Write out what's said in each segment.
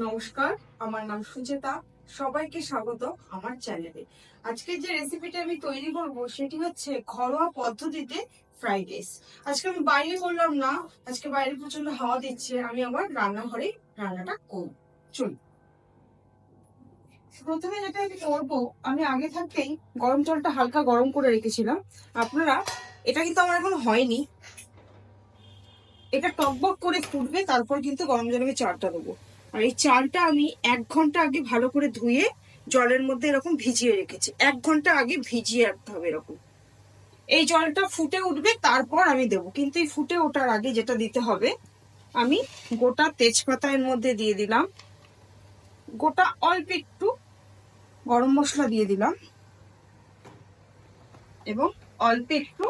নমস্কার, আমার নাম সুচেতা। সবাইকে স্বাগত আমার চ্যানেলে। আজকে যে রেসিপিটা আমি তৈরি করব সেটি হচ্ছে ঘরোয়া পদ্ধতিতে ফ্রাইড রাইস। আজকে আমি বাইরে করলাম না, আজকে বাইরে প্রচন্ড হাওয়া দিচ্ছে, আমি আমার রান্নাঘরে রান্নাটা করব। চলুন। প্রথমে যেটা আমি করবো, আমি আগে থাকতেই গরম জলটা হালকা গরম করে রেখেছিলাম। আপনারা, এটা কিন্তু আমার এখন হয়নি, এটা টকবক করে ফুটবে, তারপর কিন্তু গরম জলে আমি চালটা দেবো। আর এই চালটা আমি 1 ঘন্টা আগে ভালো করে ধুয়ে জলের মধ্যে এরকম ভিজিয়ে রেখেছি। 1 ঘন্টা আগে ভিজিয়ে রাখতে হবে এরকম। এই জলটা ফুটে উঠবে, তারপর আমি দেবো। কিন্তু এই ফুটে ওঠার আগে যেটা দিতে হবে, আমি গোটা তেজপাতা এর মধ্যে দিয়ে দিলাম, গোটা অল্প একটু গরম মশলা দিয়ে দিলাম, এবং অল্প একটু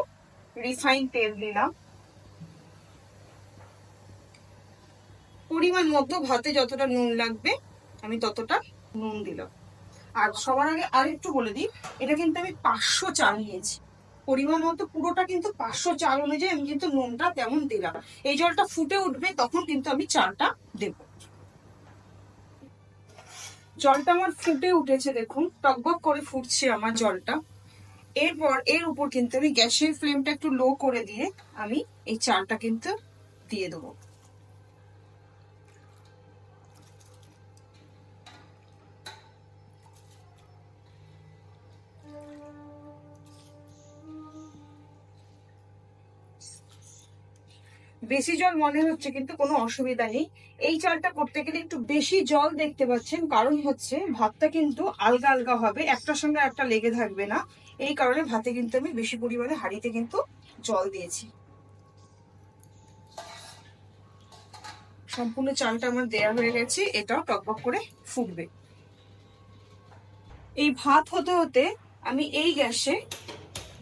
রিফাইন তেল দিলাম। পরিমাণ মতো ভাতে যতটা নুন লাগবে আমি ততটা নুন দিলাম। আর সবার আগে আরেকটু বলে দিই, এটা কিন্তু আমি 500 চাল নিয়েছি। পরিমাণ মতো পুরোটা কিন্তু 500 চাল অনুযায়ী আমি কিন্তু নুনটা তেমন দিলাম। এই জলটা ফুটে উঠবে, তখন কিন্তু আমি চালটা দেব। জলটা আমার ফুটে উঠেছে, দেখুন টকবক করে ফুটছে আমার জলটা। এরপর এর উপর কিন্তু আমি গ্যাসের ফ্লেমটা একটু লো করে দিয়ে আমি এই চালটা কিন্তু দিয়ে দেবো। বেশি জল মনে হচ্ছে, কিন্তু কোনো অসুবিধা নেই। এই চালটা করতে গেলে একটু বেশি জল দেখতে পাচ্ছেন, কারণ হচ্ছে ভাতটা কিন্তু আলগা আলগা হবে, একটার সঙ্গে একটা লেগে থাকবে না। এই কারণে ভাতে কিন্তু আমি বেশি পরিমাণে হাঁড়িতে কিন্তু জল দিয়েছি। সম্পূর্ণ চালটা আমার দেয়া হয়ে গেছে, এটাও টকবক করে ফুটবে। এই ভাত হতে হতে আমি এই গ্যাসে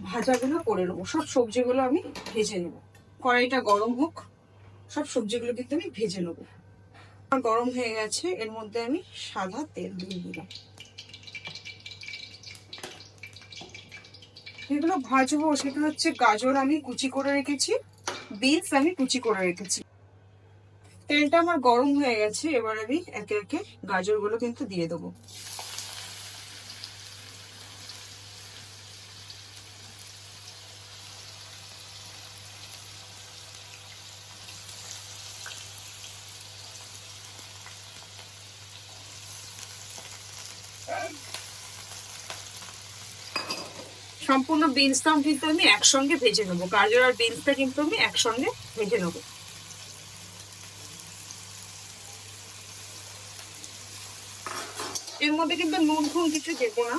ভাজাগুলো করে নেবো, সব সবজিগুলো আমি ভেজে নেবো। কড়াইটা গরম হোক, সব সবজিগুলো কিন্তু আমি ভেজে নেবো। গরম হয়ে গেছে, এর মধ্যে আমি সাদা তেল দিয়ে দিলাম। যেগুলো ভাজবো সেগুলো হচ্ছে গাজর আমি কুচি করে রেখেছি, বিনস আমি কুচি করে রেখেছি। তেলটা আমার গরম হয়ে গেছে, এবার আমি একে একে গাজরগুলো কিন্তু দিয়ে দেবো। সম্পূর্ণ বিনসটাও কিন্তু আমি একসঙ্গে ভেজে নেবো, গাজর আর বিনসটা কিন্তু আমি একসঙ্গে ভেজে নেবো। এর মধ্যে কিন্তু নুন ফুন কিছু দেবো না,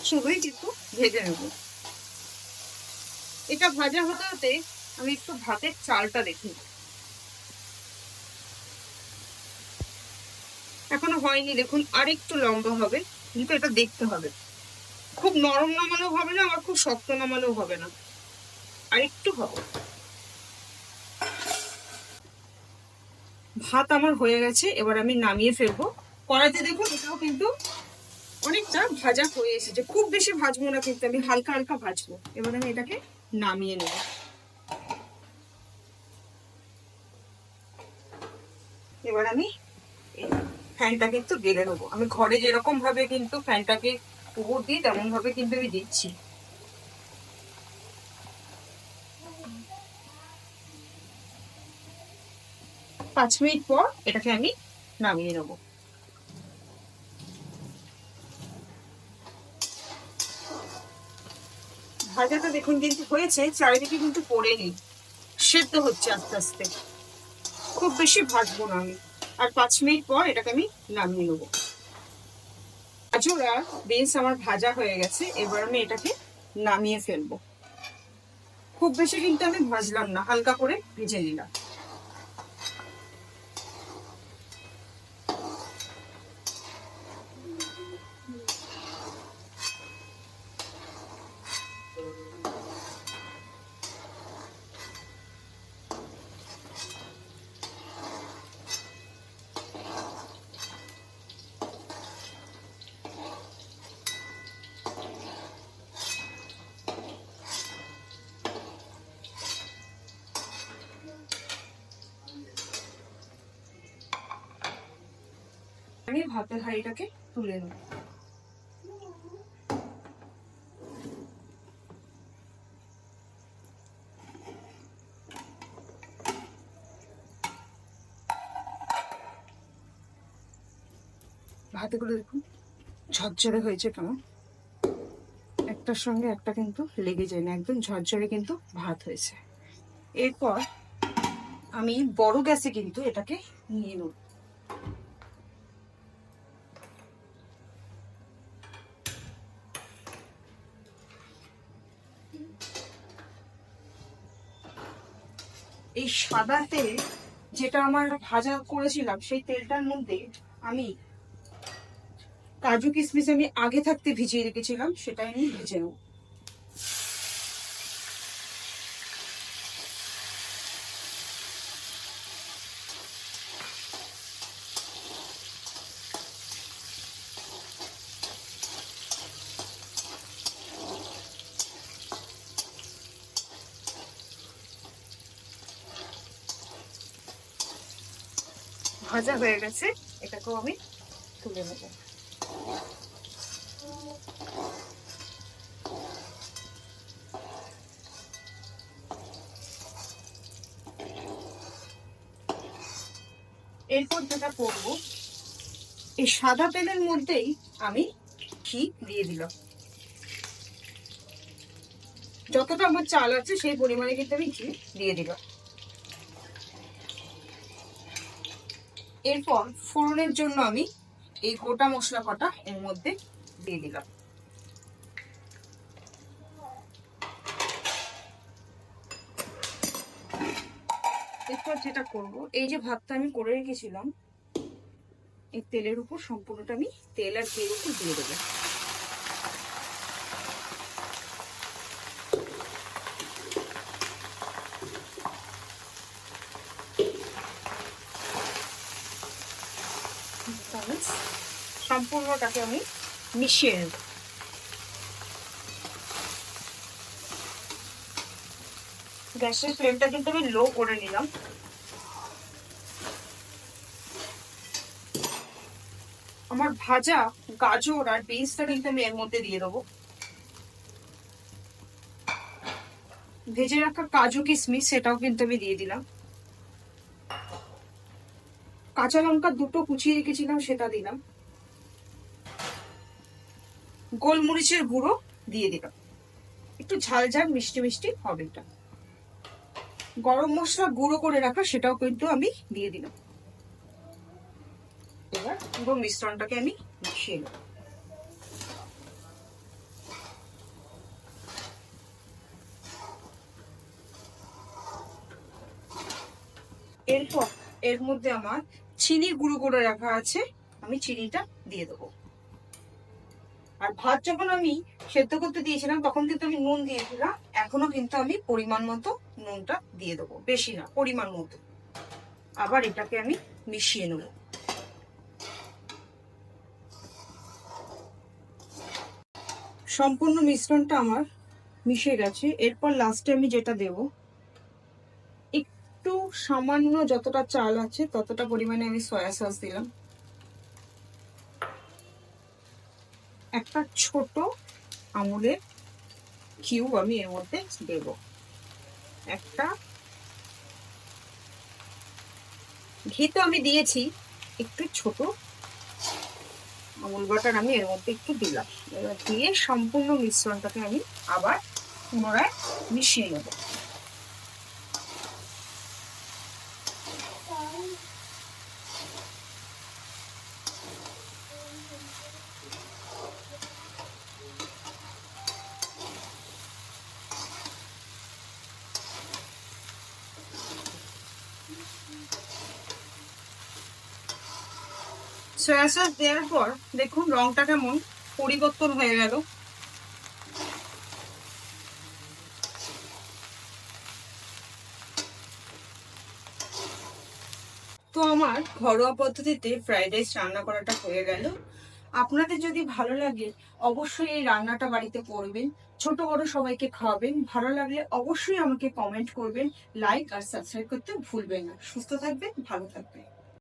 শুধুই কিন্তু ভেজে নেবো। এটা ভাজা হতে হতে আমি একটু ভাতের চালটা দেখি, এখনো হয়নি, দেখুন আর একটু লম্বা হবে, কিন্তু এটা দেখতে হবে। খুব নরম নামালেও হবে না, আবার খুব শক্ত নামালেও হবে না, আর একটু হবে। ভাত আমার হয়ে গেছে, এবার আমি নামিয়ে ফেলবো। কড়াইতে দেখুন এটাও কিন্তু অনেকটা ভাজা হয়ে এসেছে, খুব বেশি ভাজবো না, কিন্তু আমি হালকা হালকা ভাজবো। এবার আমি এটাকে নামিয়ে নেব। এবার আমি ফ্যানটাকে একটু গেলে নেবো। আমি ঘরে যেরকম ভাবে কিন্তু ফ্যানটাকে উপর দিই, তেমন ভাবে কিন্তু আমি দিচ্ছি। 5 মিনিট পর এটাকে আমি নামিয়ে নেবো। ভাজাটা দেখুন কিন্তু হয়েছে, চারিদিকে কিন্তু পড়েনি, সেদ্ধ হচ্ছে আস্তে আস্তে। খুব বেশি ভাজবো না আমি। আর 5 মিনিট পর এটাকে আমি নামিয়ে নেবো। গাজর আর বিনস আমার ভাজা হয়ে গেছে, এবার আমি এটাকে নামিয়ে ফেলবো। খুব বেশি কিন্তু আমি ভাজলাম না, হালকা করে ভেজে নিলাম। আমি ভাতের হাঁড়িটাকে তুলে নেব। ভাতগুলো দেখুন ঝরঝরে হয়েছে কেমন, একটার সঙ্গে একটা কিন্তু লেগে যায় না, একদম ঝরঝরে কিন্তু ভাত হয়েছে। এরপর আমি বড় গ্যাসে কিন্তু এটাকে নিয়ে নেব। এই সাদা তেল যেটা আমার ভাজা করেছিলাম, সেই তেলটার মধ্যে আমি কাজু কিশমিশ আমি আগে থাকতে ভিজিয়ে রেখেছিলাম, সেটাই আমি ভেজে নেব। ভাজা হয়ে গেছে, এটাকেও আমি তুলে নেব। এরপর যেটা করব, এই সাদা তেলের মধ্যেই আমি ঘি দিয়ে দিলাম। যতটা আমার চাল আছে সেই পরিমাণে কিন্তু আমি ঘি দিয়ে দিলাম। এরপর ফোড়নের জন্য আমি এই গোটা মশলা কটা এর মধ্যে দিয়ে দিলাম। এরপর যেটা করব, এই যে ভাতটা আমি করে রেখেছিলাম, এই তেলের উপর সম্পূর্ণটা আমি তেল আর ঘিয়ের উপর দিয়ে দেবো। সম্পূর্ণটাকে আমি মিশিয়ে নেব। গ্যাসের ফ্লেমটা কিন্তু আমি লো করে নিলাম। আমার ভাজা গাজর আর বিনসটা কিন্তু আমি এর মধ্যে দিয়ে দেবো। ভেজে রাখা কাজু কিশমিশ সেটাও কিন্তু আমি দিয়ে দিলাম। কাঁচা লঙ্কা দুটো কুচিয়ে রেখেছিলাম, সেটা দিলাম। গোলমরিচের গুঁড়ো দিয়ে দিলাম, একটু ঝাল ঝাল মিষ্টি মিষ্টি হবে এটা। গরম মশলা গুঁড়ো করে রাখা সেটাও কিন্তু আমি দিয়ে দিলাম। এবার পুরো মিশ্রণটাকে আমি মিশিয়ে নেব। এরপর এর মধ্যে আমার চিনি গুঁড়ো করে রাখা আছে, আমি চিনিটা দিয়ে দেবো। আর ভাত যখন আমি সেদ্ধ করতে দিয়েছিলাম তখন কিন্তু আমি নুন দিয়েছিলাম, এখনো কিন্তু আমি পরিমাণ মতো নুনটা দিয়ে দেবো, বেশি না, পরিমাণ মতো। আবার এটাকে আমি মিশিয়ে নেব। সম্পূর্ণ মিশ্রণটা আমার মিশে গেছে। এরপর লাস্টে আমি যেটা দেব, একটু সামান্য যতটা চাল আছে ততটা পরিমাণে আমি সয়া সস দিলাম। একটা ছোট আমুলের কিউব আমি এর মধ্যে দেব। একটা ঘি তো আমি দিয়েছি, একটু ছোট আমুল বাটার আমি এর মধ্যে একটু দিলাম। এবার দিয়ে সম্পূর্ণ মিশ্রণটাকে আমি আবার পুনরায় মিশিয়ে নেব। সয়া সস দেওয়ার পর দেখুন রংটা কেমন পরিবর্তন হয়ে গেল। তো আমার ঘরোয়া পদ্ধতিতে ফ্রাইড রাইস রান্না করাটা হয়ে গেল। আপনাদের যদি ভালো লাগে অবশ্যই এই রান্নাটা বাড়িতে করবেন, ছোট বড় সবাইকে খাওয়াবেন। ভালো লাগলে অবশ্যই আমাকে কমেন্ট করবেন, লাইক আর সাবস্ক্রাইব করতে ভুলবেন না। সুস্থ থাকবেন, ভালো থাকবেন।